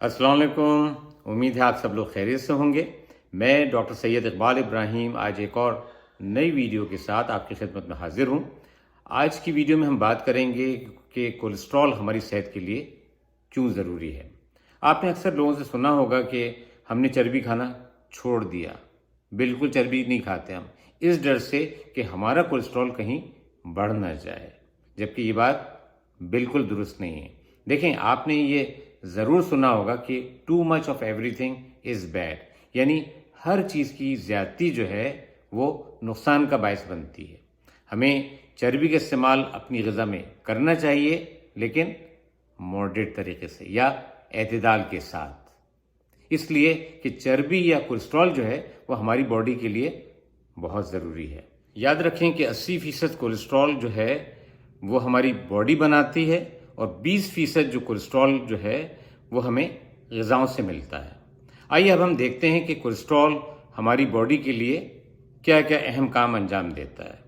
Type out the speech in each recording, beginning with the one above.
अस्सलाम वालेकुम। उम्मीद है आप सब लोग खैरियत से होंगे। मैं डॉक्टर सैयद इकबाल इब्राहिम आज एक और नई वीडियो के साथ आपकी खिदमत में हाजिर हूँ। आज की वीडियो में हम बात करेंगे कि कोलेस्ट्रॉल हमारी सेहत के लिए क्यों ज़रूरी है। आपने अक्सर लोगों से सुना होगा कि हमने चर्बी खाना छोड़ दिया, बिल्कुल चर्बी नहीं खाते हम, इस डर से कि हमारा कोलेस्ट्रॉल कहीं बढ़ ना जाए, जबकि ये बात बिल्कुल दुरुस्त नहीं है। देखें, आपने ये ज़रूर सुना होगा कि too much of everything is bad, यानी हर चीज़ की ज़्यादती जो है वो नुकसान का बायस बनती है। हमें चर्बी का इस्तेमाल अपनी ग़िज़ा में करना चाहिए, लेकिन मॉडरेट तरीके से या एतदाल के साथ, इसलिए कि चर्बी या कोलेस्ट्रॉल जो है वो हमारी बॉडी के लिए बहुत ज़रूरी है। याद रखें कि 80% कोलेस्ट्रॉल जो है वो हमारी बॉडी बनाती है और 20% जो कोलेस्ट्रॉल जो है वो हमें ग़िज़ाओं से मिलता है। आइए अब हम देखते हैं कि कोलेस्ट्रॉल हमारी बॉडी के लिए क्या क्या अहम काम अंजाम देता है।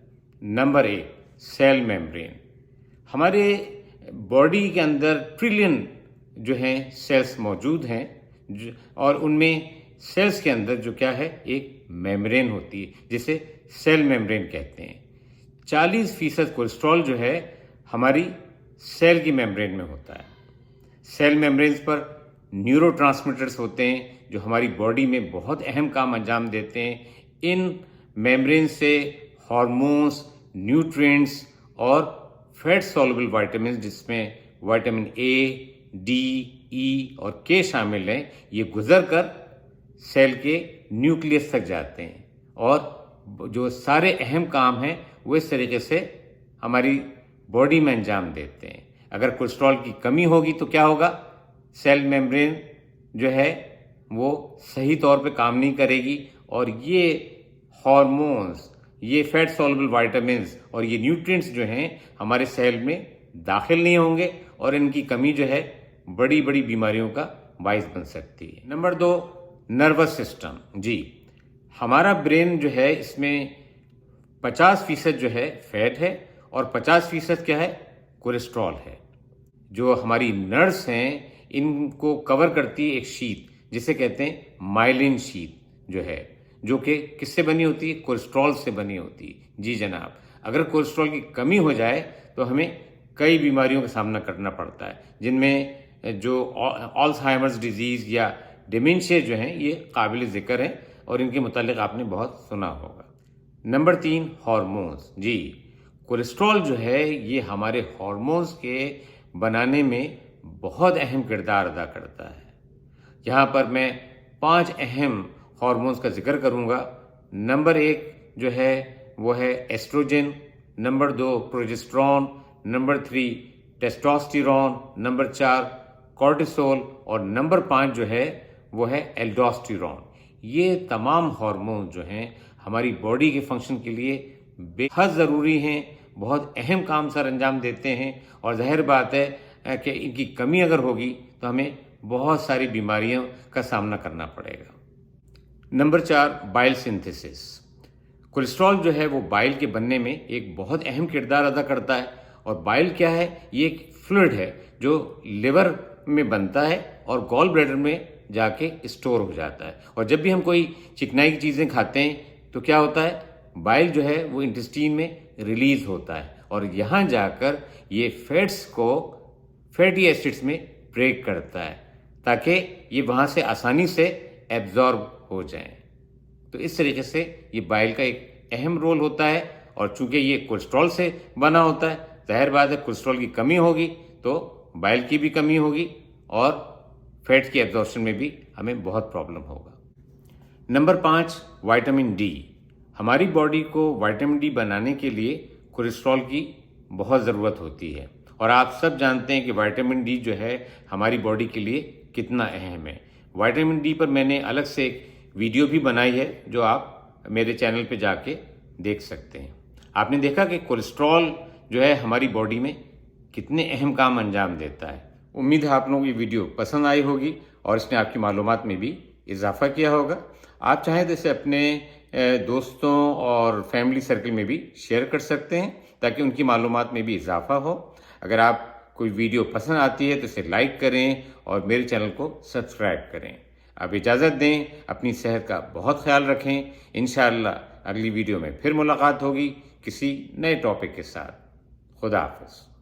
Number 1, cell membrane. हमारे बॉडी के अंदर ट्रिलियन जो हैं सेल्स मौजूद हैं और उनमें सेल्स के अंदर जो क्या है एक मेम्ब्रेन होती है जिसे सेल मेम्ब्रेन कहते हैं। 40% कोलेस्ट्रॉल जो है हमारी सेल की मेम्ब्रेन में होता है। सेल मेम्ब्रेन्स पर न्यूरोट्रांसमीटर्स होते हैं जो हमारी बॉडी में बहुत अहम काम अंजाम देते हैं। इन मेम्ब्रेन से हार्मोन्स, न्यूट्रिएंट्स और फैट सॉल्युबल विटामिन जिसमें विटामिन ए, डी, ई और के शामिल हैं, ये गुजर कर सेल के न्यूक्लियस तक जाते हैं और जो सारे अहम काम हैं वो इस तरीके से हमारी बॉडी में अंजाम देते हैं। अगर कोलेस्ट्रॉल की कमी होगी तो क्या होगा, सेल मेम्ब्रेन जो है वो सही तौर पे काम नहीं करेगी और ये हार्मोन्स, ये फैट सॉल्युबल विटामिन्स और ये न्यूट्रिएंट्स जो हैं हमारे सेल में दाखिल नहीं होंगे और इनकी कमी जो है बड़ी बड़ी बीमारियों का बायस बन सकती है। Number 2, nervous system. जी, हमारा ब्रेन जो है इसमें 50% जो है फैट है और 50% क्या है, कोलेस्ट्रॉल है। जो हमारी नर्व्स हैं इनको कवर करती है एक शीट जिसे कहते हैं माइलिन शीट जो है, जो कि किससे बनी होती है, कोलेस्ट्रॉल से बनी होती है। जी जनाब, अगर कोलेस्ट्रॉल की कमी हो जाए तो हमें कई बीमारियों का सामना करना पड़ता है, जिनमें जो अल्जाइमर्स डिजीज़ या डिमेंशिया जो हैं ये काबिल ज़िक्र हैं और इनके मुतालिक आपने बहुत सुना होगा। Number 3, hormones. जी, कोलेस्ट्रॉल जो है ये हमारे हार्मोन्स के बनाने में बहुत अहम किरदार अदा करता है। यहाँ पर मैं 5 अहम हार्मोन्स का जिक्र करूँगा। नंबर 1 जो है वो है estrogen, number 2 progesterone, number 3 testosterone, number 4 cortisol और नंबर 5 जो है वो है एल्डोस्टेरोन। ये तमाम हार्मोन जो हैं हमारी बॉडी के फंक्शन के लिए बेहद ज़रूरी हैं, बहुत अहम काम सर अंजाम देते हैं और जाहिर बात है कि इनकी कमी अगर होगी तो हमें बहुत सारी बीमारियों का सामना करना पड़ेगा। Number 4, bile synthesis. कोलेस्ट्रॉल जो है वो बाइल के बनने में एक बहुत अहम किरदार अदा करता है और बाइल क्या है, ये एक फ्लूइड है जो लिवर में बनता है और गॉल ब्लैडर में जाके स्टोर हो जाता है और जब भी हम कोई चिकनाई की चीज़ें खाते हैं तो क्या होता है, बाइल जो है वो इंटेस्टाइन में रिलीज होता है और यहाँ जाकर ये फैट्स को फैटी एसिड्स में ब्रेक करता है ताकि ये वहाँ से आसानी से एब्जॉर्ब हो जाएं। तो इस तरीके से ये बाइल का एक अहम रोल होता है और चूंकि ये कोलेस्ट्रॉल से बना होता है, जाहिर बात है कोलेस्ट्रॉल की कमी होगी तो बाइल की भी कमी होगी और फैट्स की एब्जॉर्प्शन में भी हमें बहुत प्रॉब्लम होगा। Number 5, vitamin D. हमारी बॉडी को विटामिन डी बनाने के लिए कोलेस्ट्रॉल की बहुत ज़रूरत होती है और आप सब जानते हैं कि विटामिन डी जो है हमारी बॉडी के लिए कितना अहम है। विटामिन डी पर मैंने अलग से एक वीडियो भी बनाई है जो आप मेरे चैनल पे जाके देख सकते हैं। आपने देखा कि कोलेस्ट्रॉल जो है हमारी बॉडी में कितने अहम काम अंजाम देता है। उम्मीद है आप लोगों को ये वीडियो पसंद आई होगी और इसने आपकी मालूमात में भी इजाफा किया होगा। आप चाहें तो इसे अपने दोस्तों और फैमिली सर्कल में भी शेयर कर सकते हैं ताकि उनकी मालूमात में भी इजाफा हो। अगर आप کوئی ویڈیو پسند آتی ہے تو اسے لائک کریں اور میرے چینل کو سبسکرائب کریں۔ اب اجازت دیں، اپنی صحت کا بہت خیال رکھیں۔ انشاءاللہ اگلی ویڈیو میں پھر ملاقات ہوگی کسی نئے ٹاپک کے ساتھ۔ خدا حافظ۔